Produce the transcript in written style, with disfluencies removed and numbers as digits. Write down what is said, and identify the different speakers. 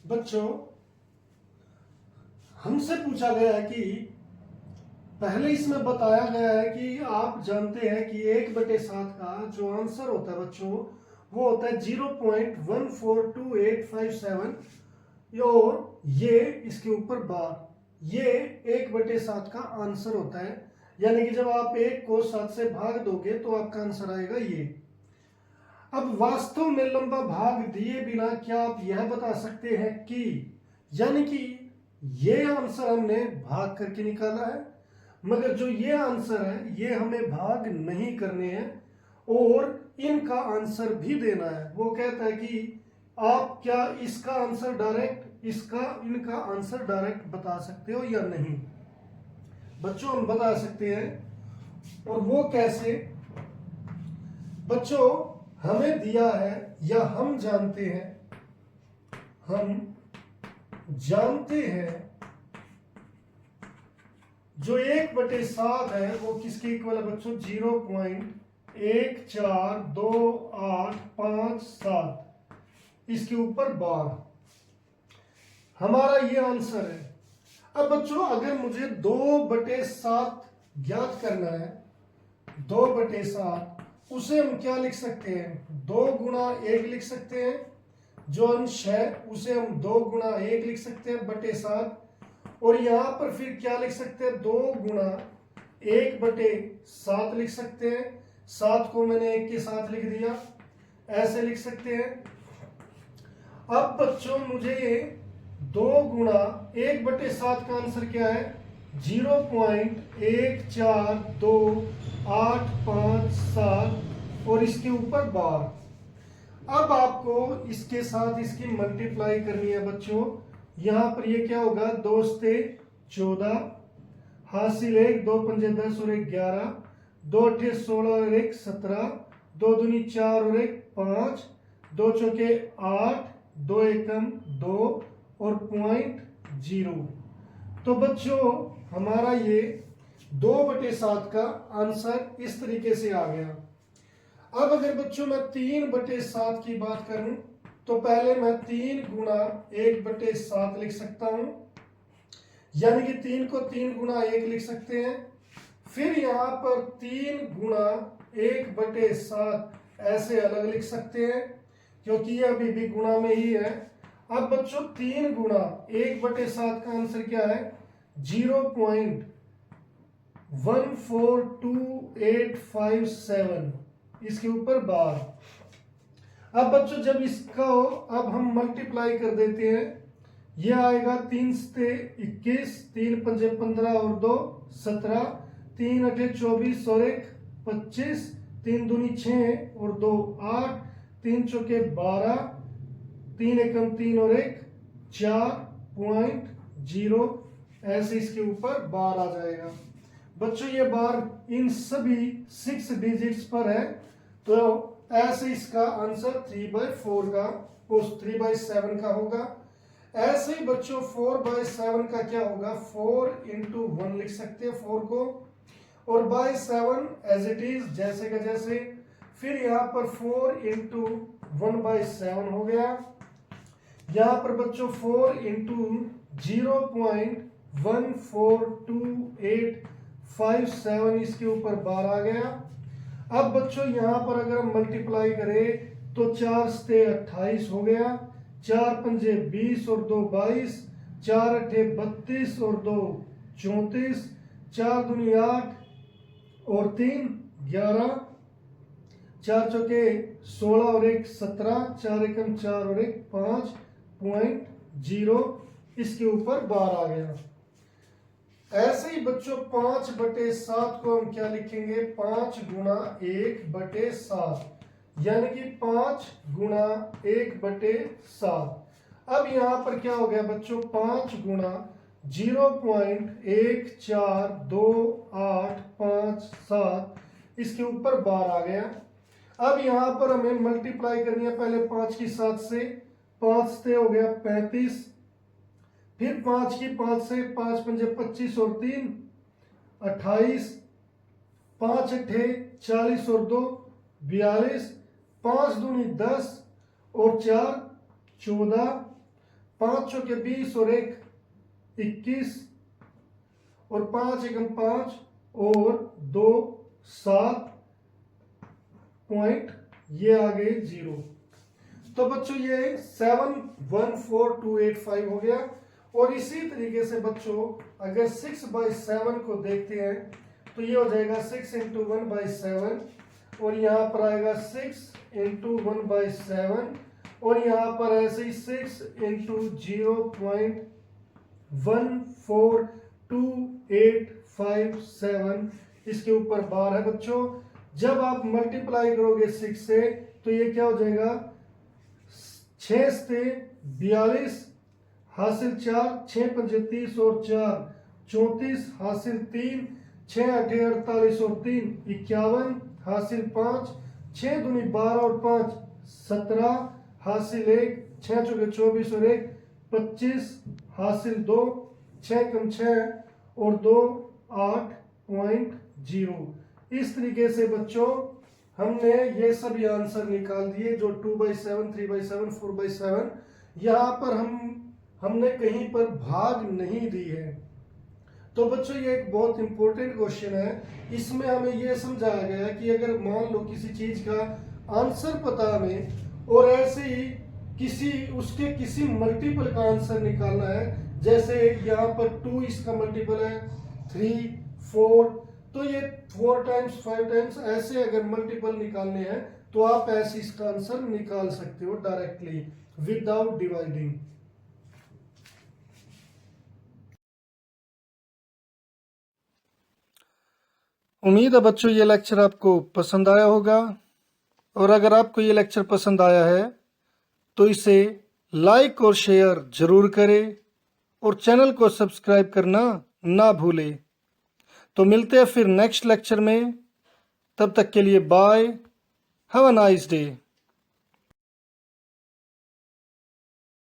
Speaker 1: बच्चों, हमसे पूछा गया है कि पहले इसमें बताया गया है कि आप जानते हैं कि 1/7 का जो आंसर होता है बच्चों वो होता है 0.142857 और ये इसके ऊपर बार, ये 1/7 का आंसर होता है। यानी कि जब आप 1 को 7 से भाग दोगे तो आपका आंसर आएगा ये। अब वास्तव में लंबा भाग दिए बिना क्या आप यह बता सकते हैं कि, यानी कि ये आंसर हमने भाग करके निकाला है, मगर जो ये आंसर है ये हमें भाग नहीं करने हैं और इनका आंसर भी देना है। वो कहता है कि आप क्या इसका आंसर डायरेक्ट, इनका आंसर डायरेक्ट बता सकते हो या नहीं। बच्चों हम बता सकते हैं, और वो कैसे। बच्चों हमें दिया है या हम जानते हैं जो 1/7 है वो किसके इक्वल है बच्चों, 0.142857 इसके ऊपर बार। हमारा ये आंसर है। अब बच्चों अगर मुझे 2/7 ज्ञात करना है, 2/7 उसे हम क्या लिख सकते हैं, 2 गुणा 1 लिख सकते हैं। जो अंश है उसे हम 2 गुणा 1 लिख सकते हैं /7, और यहां पर फिर क्या लिख सकते हैं, 2 गुणा 1/7 लिख सकते हैं। 7 को मैंने 1 के साथ लिख दिया, ऐसे लिख सकते हैं। अब बच्चों मुझे 2 गुणा 1/7 का आंसर क्या है, 0.142857 और इसके ऊपर बार। अब आपको इसके साथ इसकी मल्टीप्लाई करनी है बच्चों। यहां पर ये क्या होगा, 2 से 14, हासिल 1, 2 पंजे 10 और 1 11, 2 अठे 16 और 1 17, 2 दूनी 4 और 1 5, 2 चौके 8, 2 एकम 2 और 0.0। तो बच्चों हमारा ये 2/7 का आंसर इस तरीके से आ गया। अब अगर बच्चों मैं 3/7 की बात करूं तो पहले मैं 3 गुणा 1/7 लिख सकता हूं, यानी कि 3 को 3 गुणा 1 लिख सकते हैं। फिर यहां पर 3 गुणा 1/7 ऐसे अलग लिख सकते हैं क्योंकि ये अभी भी गुणा में ही है। अब बच्चों 3 गुणा 1/7 का आंसर क्या है, 0.142857 इसके ऊपर बार। अब बच्चों जब इसका हो, अब हम मल्टीप्लाई कर देते हैं। यह आएगा 3 से 21, 3 पंजे 15 और 2 17, 3 अठे 24 और 1 25, 3 दूनी 6 और 2 8, 3 चौके 12, 3 एकम 3 और 1 4.0 ऐसे इसके ऊपर बार आ जाएगा। बच्चों ये बार इन सभी 6 डिजिट्स पर है, तो ऐसे इसका आंसर 3/4 का, उस 3/7 का होगा। ऐसे ही बच्चों 4/7 का क्या होगा, 4 into 1 लिख सकते हैं 4 को, और बाय 7 एज इट इज जैसे का जैसे। फिर यहाँ पर 4 into 1/7 हो गया। यहाँ पर बच्चों 4 into 0.142857 इसके ऊपर बार आ गया। अब बच्चों यहां पर अगर हम मल्टीप्लाई करें तो 4 से 28 हो गया, 4 पंजे 20 और 2 22, 4 अठे 32 और 2 34, 4 दूनी 8 और 3 11, 4 चौके 16 और 1 17, 4 एकम 4 और 1 5.0 इसके ऊपर बार आ गया। ऐसे ही बच्चों 5/7 को हम क्या लिखेंगे, 5 गुणा 1/7, यानी कि 5 गुणा 1/7। अब यहां पर क्या हो गया बच्चों, 5 गुणा 0.142857 इसके ऊपर बार आ गया। अब यहां पर हमें मल्टीप्लाई करनी है, पहले 5 की 7 से, 5 से हो गया 35, फिर 5 की 5 से, 5 पंजे 25 और 3 28, 5 अठे 40 और 2 42, 5 दूनी 10 और 4 14, 5 चौके 20 और 1 21 और 5 एकम 5 और 2 7 पॉइंट, ये आ गए 0। तो बच्चों ये 714285 हो गया। और इसी तरीके से बच्चों अगर 6/7 को देखते हैं तो ये हो जाएगा 6 × 1/7 और यहाँ पर आएगा 6 × 1/7 और यहाँ पर ऐसे ही 6 × 0.142857 इसके ऊपर बार है बच्चों। जब आप मल्टीप्लाई करोगे 6 से तो ये क्या हो जाएगा, 6 से 42 हासिल 4, 6 पंजे 30 और 4 34 हासिल 3, 6 8 48 और 3 51 हासिल 5, 6 दूनी 12 और 5 17 हासिल 1, 6 चौके 24 और 1 25 हासिल 2, 6 कम 6 और 2 8.0। इस तरीके से बच्चों हमने ये सभी आंसर निकाल दिए जो 2/7 3/7 4/7। यहाँ पर हमने कहीं पर भाग नहीं दी है। तो बच्चों ये एक बहुत इंपॉर्टेंट क्वेश्चन है। इसमें हमें ये समझाया गया कि अगर मान लो किसी चीज का आंसर पता हमें और ऐसे ही किसी मल्टीपल का आंसर निकालना है, जैसे यहाँ पर 2 इसका मल्टीपल है 3 4, तो ये 4 टाइम्स 5 टाइम्स ऐसे अगर मल्टीपल निकालने हैं तो आप ऐसे इसका आंसर निकाल सकते हो डायरेक्टली विदाउट डिवाइडिंग। उम्मीद है बच्चों ये लेक्चर आपको पसंद आया होगा, और अगर आपको ये लेक्चर पसंद आया है तो इसे लाइक और शेयर जरूर करें और चैनल को सब्सक्राइब करना ना भूलें। तो मिलते हैं फिर नेक्स्ट लेक्चर में, तब तक के लिए bye, have a nice day.